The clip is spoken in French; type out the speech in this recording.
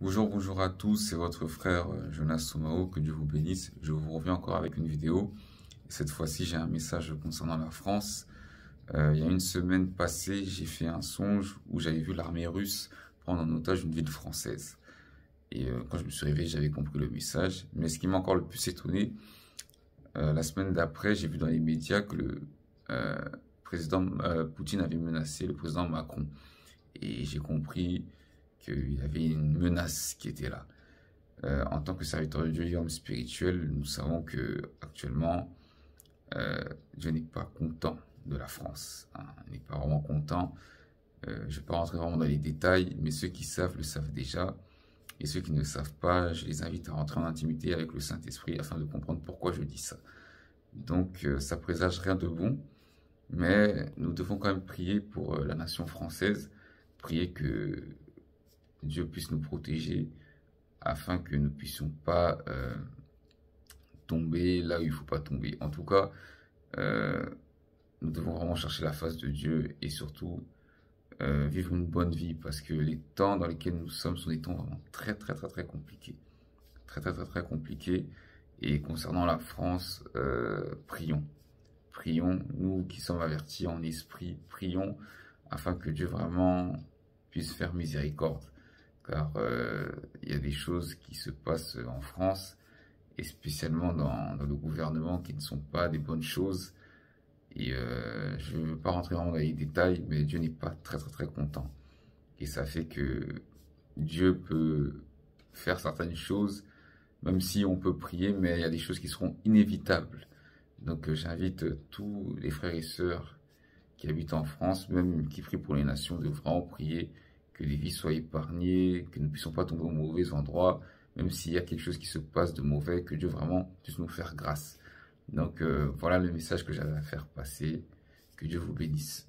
Bonjour à tous, c'est votre frère Jonas Somao, que Dieu vous bénisse. Je vous reviens encore avec une vidéo. Cette fois-ci, j'ai un message concernant la France. Il y a une semaine passée, j'ai fait un songe où j'avais vu l'armée russe prendre en otage une ville française. Et quand je me suis réveillé, j'avais compris le message. Mais ce qui m'a encore le plus étonné, la semaine d'après, j'ai vu dans les médias que le président Poutine avait menacé le président Macron. Et j'ai compris qu'il y avait une menace qui était là. En tant que serviteur de Dieu et homme spirituel, nous savons que actuellement, Dieu n'est pas content de la France. Hein. Il n'est pas vraiment content. Je ne vais pas rentrer vraiment dans les détails, mais ceux qui savent le savent déjà. Et ceux qui ne savent pas, je les invite à rentrer en intimité avec le Saint-Esprit afin de comprendre pourquoi je dis ça. Donc, ça présage rien de bon, mais nous devons quand même prier pour la nation française, prier que Dieu puisse nous protéger afin que nous ne puissions pas tomber là où il ne faut pas tomber. En tout cas, nous devons vraiment chercher la face de Dieu et surtout vivre une bonne vie parce que les temps dans lesquels nous sommes sont des temps vraiment très compliqués. Très compliqués. Et concernant la France, prions. Prions, nous qui sommes avertis en esprit, prions afin que Dieu vraiment puisse faire miséricorde. Car il y a des choses qui se passent en France, et spécialement dans le gouvernement, qui ne sont pas des bonnes choses. Et je ne veux pas rentrer vraiment dans les détails, mais Dieu n'est pas très content. Et ça fait que Dieu peut faire certaines choses, même si on peut prier, mais il y a des choses qui seront inévitables. Donc j'invite tous les frères et sœurs qui habitent en France, même qui prient pour les nations, de vraiment prier que les vies soient épargnées, que nous ne puissions pas tomber au mauvais endroit, même s'il y a quelque chose qui se passe de mauvais, que Dieu vraiment puisse nous faire grâce. Donc voilà le message que j'avais à faire passer. Que Dieu vous bénisse.